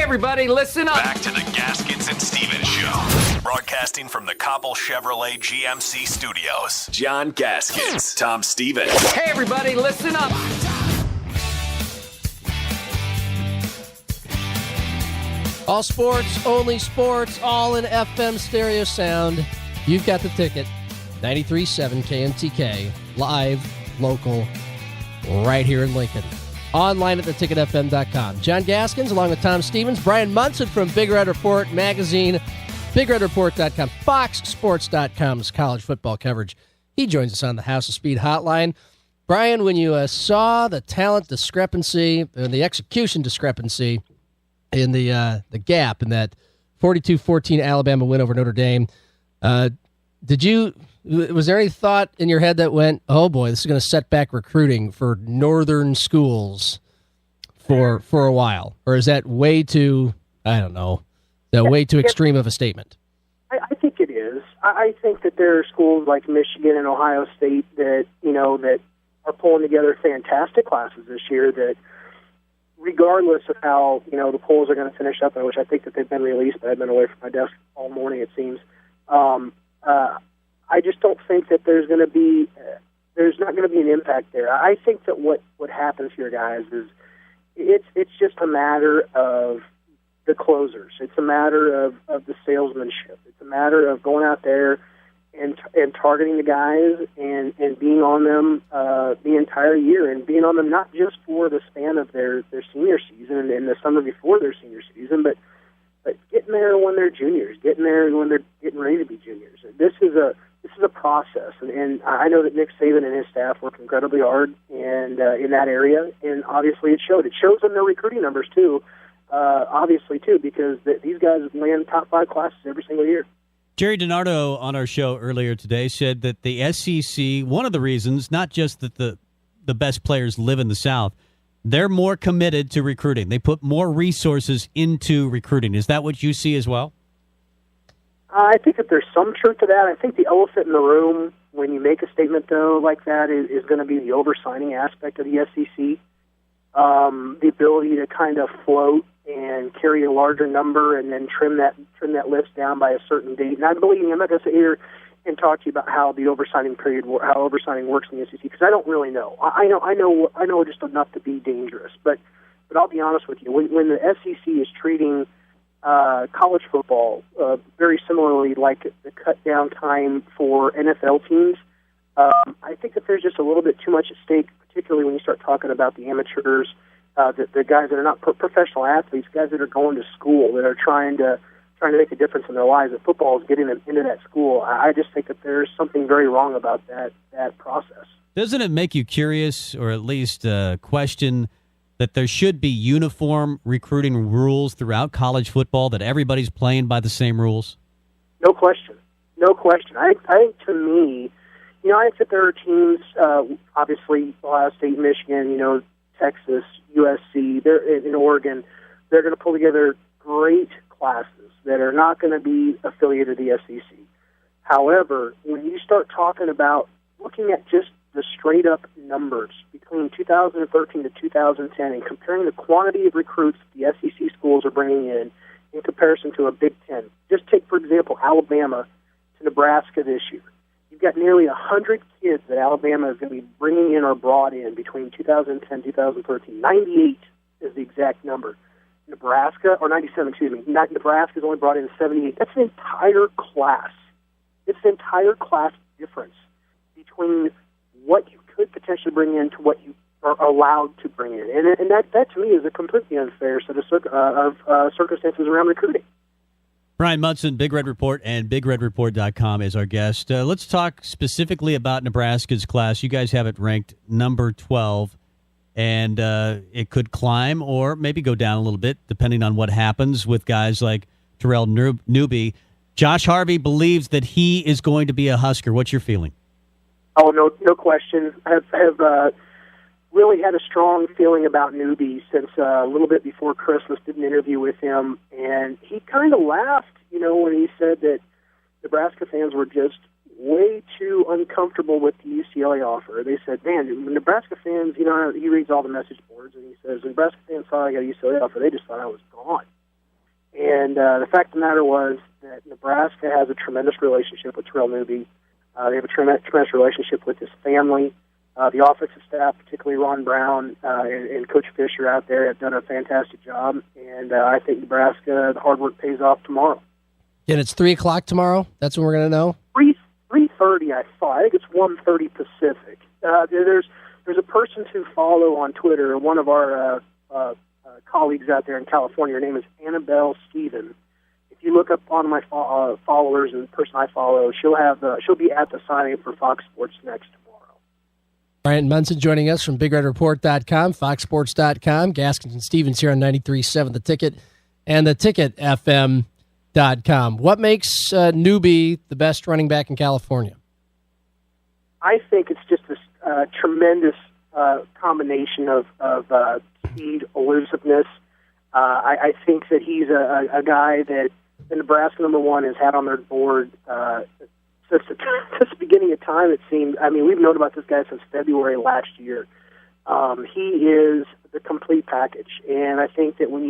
everybody, listen up. Back to the Gaskins and Stephens Show. Broadcasting from the Cobble Chevrolet GMC studios. John Gaskins, Tom Stephens. Hey, everybody, listen up. All sports, only sports, all in FM stereo sound. You've got the ticket. 93.7 KMTK, live, local, right here in Lincoln. Online at theticketfm.com. John Gaskins along with Tom Stephens, Brian Munson from Big Red Report magazine, BigRedReport.com, FoxSports.com's college football coverage. He joins us on the House of Speed hotline. Brian, when you saw the talent discrepancy and the execution discrepancy in the gap in that 42-14 Alabama win over Notre Dame, was there any thought in your head that went, oh boy, this is going to set back recruiting for northern schools for a while? Or is that way too, I don't know, way too extreme of a statement? I think it is. I think that there are schools like Michigan and Ohio State that are pulling together fantastic classes this year that, regardless of how, the polls are going to finish up, which I think that they've been released, but I've been away from my desk all morning, it seems. I just don't think that there's not going to be an impact there. I think that what happens here, guys, is it's just a matter of the closers. It's a matter of the salesmanship. It's a matter of going out there and targeting the guys and being on them the entire year, and being on them not just for the span of their senior season and the summer before their senior season, but getting there when they're juniors, getting there when they're getting ready to be juniors. This is a process, and I know that Nick Saban and his staff work incredibly hard and in that area, and obviously it showed. It shows in their recruiting numbers too, obviously too, because these guys land top 5 classes every single year. Jerry DiNardo on our show earlier today said that the SEC, one of the reasons, not just that the best players live in the South, they're more committed to recruiting. They put more resources into recruiting. Is that what you see as well? I think that there's some truth to that. I think the elephant in the room when you make a statement, though, like that is going to be the over-signing aspect of the SEC. The ability to kind of float and carry a larger number and then trim that list down by a certain date. And I'm not going to sit here and talk to you about how the oversigning how oversigning works in the SEC, because I don't really know. I know just enough to be dangerous. But I'll be honest with you. When the SEC is treating college football very similarly like the cut down time for NFL teams, I think that there's just a little bit too much at stake, particularly when you start talking about the amateurs, the guys that are not professional athletes, guys that are going to school, that are trying to make a difference in their lives, that football is getting them into that school. I just think that there's something very wrong about that process. Doesn't it make you curious, or at least question, that there should be uniform recruiting rules throughout college football, that everybody's playing by the same rules? No question. I think to me, I think that there are teams, obviously Ohio State, Michigan, Texas, USC, they're in Oregon, they're going to pull together great classes that are not going to be affiliated to the SEC. However, when you start talking about looking at just the straight-up numbers between 2013 to 2010 and comparing the quantity of recruits the SEC schools are bringing in comparison to a Big Ten. Just take, for example, Alabama to Nebraska this year. You've got nearly 100 kids that Alabama is going to be bringing in or brought in between 2010 and 2013. 98 is the exact number. Nebraska, or 97, excuse me. Nebraska's only brought in 78. That's an entire class. It's an entire class difference between what you could potentially bring in to what you are allowed to bring in. And that to me, is a completely unfair set of circumstances around recruiting. Brian Munson, Big Red Report, and BigRedReport.com is our guest. Let's talk specifically about Nebraska's class. You guys have it ranked number 12, and it could climb or maybe go down a little bit, depending on what happens with guys like Terrell Newby. Josh Harvey believes that he is going to be a Husker. What's your feeling? Oh, no question. I have really had a strong feeling about Newby since a little bit before Christmas. Did an interview with him, and he kind of laughed, when he said that Nebraska fans were just way too uncomfortable with the UCLA offer. They said, man, Nebraska fans, he reads all the message boards, and he says, Nebraska fans thought I got a UCLA offer. They just thought I was gone. And the fact of the matter was that Nebraska has a tremendous relationship with Terrell Newby. They have a tremendous relationship with his family. The offensive staff, particularly Ron Brown and Coach Fisher out there, have done a fantastic job. And I think Nebraska, the hard work pays off tomorrow. And it's 3 o'clock tomorrow? That's when we're going to know? 3:30, I thought. I think it's 1:30 Pacific. There's a person to follow on Twitter, one of our colleagues out there in California. Her name is Annabelle Stephens. If you look up on my followers and the person I follow, she'll be at the signing for Fox Sports Next tomorrow. Brian Munson joining us from BigRedReport.com, FoxSports.com, Gaskins and Stephens here on 93.7 The Ticket and TheTicketFM.com. What makes Newby the best running back in California? I think it's just this tremendous combination of speed, elusiveness. I think that he's a guy that the Nebraska number one has had on their board since the beginning of time, it seemed. I mean, we've known about this guy since February last year. He is the complete package, and I think that when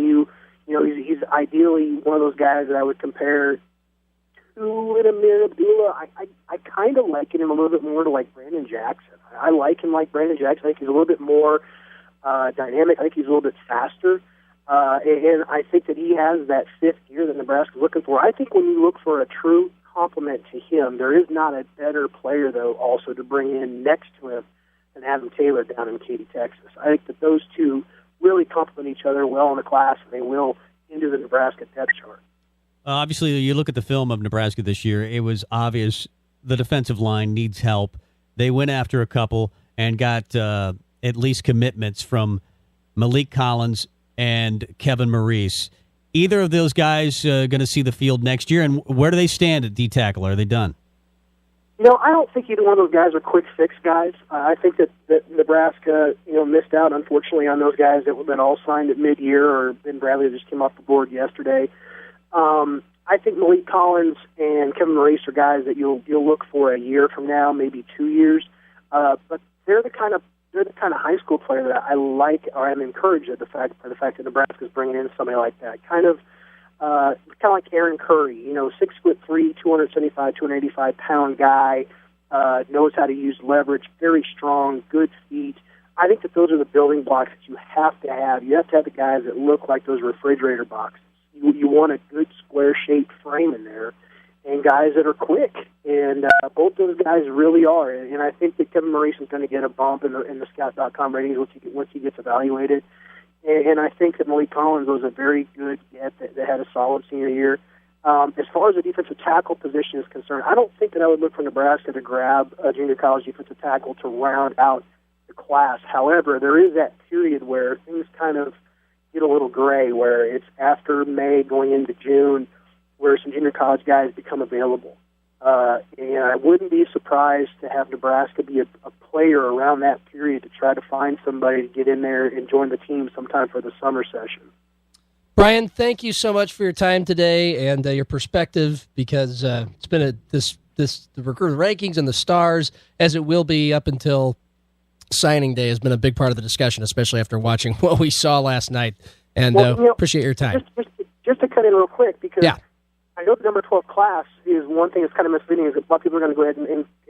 he's ideally one of those guys that I would compare to Amir Abdullah. I kind of liken him a little bit more to like Brandon Jackson. I like him like Brandon Jackson. I think he's a little bit more dynamic. I think he's a little bit faster. And I think that he has that fifth gear that Nebraska's looking for. I think when you look for a true complement to him, there is not a better player, though, also to bring in next to him than Adam Taylor down in Katy, Texas. I think that those two really complement each other well in the class, and they will into the Nebraska depth chart. Obviously, you look at the film of Nebraska this year, it was obvious the defensive line needs help. They went after a couple and got at least commitments from Malik Collins and Kevin Maurice. Either of those guys going to see the field next year, and where do they stand at D-tackle? Are they done? I don't think either one of those guys are quick fix guys. I think that Nebraska, missed out, unfortunately, on those guys that all signed at mid-year, or Ben Bradley just came off the board yesterday. I think Malik Collins and Kevin Maurice are guys that you'll look for a year from now, maybe 2 years. But they're the kind of high school player that I like, or I'm encouraged at the fact that Nebraska's bringing in somebody like that. Kind of like Aaron Curry, 6'3", 275, 285 pound guy, knows how to use leverage, very strong, good feet. I think that those are the building blocks that you have to have. You have to have the guys that look like those refrigerator boxes. You want a good square-shaped frame in there, and guys that are quick. And both those guys really are. And I think that Kevin Maurice is going to get a bump in the Scout.com ratings once he gets evaluated. And I think that Malik Collins was a very good get that had a solid senior year. As far as the defensive tackle position is concerned, I don't think that I would look for Nebraska to grab a junior college defensive tackle to round out the class. However, there is that period where things kind of get a little gray, where it's after May going into June, where some junior college guys become available. And I wouldn't be surprised to have Nebraska be a player around that period to try to find somebody to get in there and join the team sometime for the summer session. Brian, thank you so much for your time today and your perspective, because it's been the recruiter rankings and the stars, as it will be up until signing day, has been a big part of the discussion, especially after watching what we saw last night. And appreciate your time. Just to cut in real quick, because yeah. I know the number 12 class is one thing that's kind of misleading, is that a lot of people are going to go ahead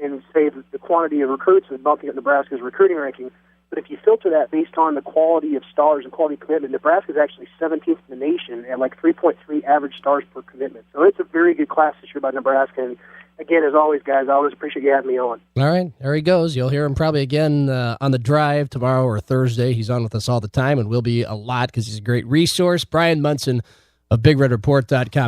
and say that the quantity of recruits is bumping up Nebraska's recruiting ranking. But if you filter that based on the quality of stars and quality commitment, Nebraska is actually 17th in the nation at like 3.3 average stars per commitment. So it's a very good class this year by Nebraska. And again, as always, guys, I always appreciate you having me on. All right, there he goes. You'll hear him probably again on the drive tomorrow or Thursday. He's on with us all the time and will be a lot because he's a great resource. Brian Munson of BigRedReport.com.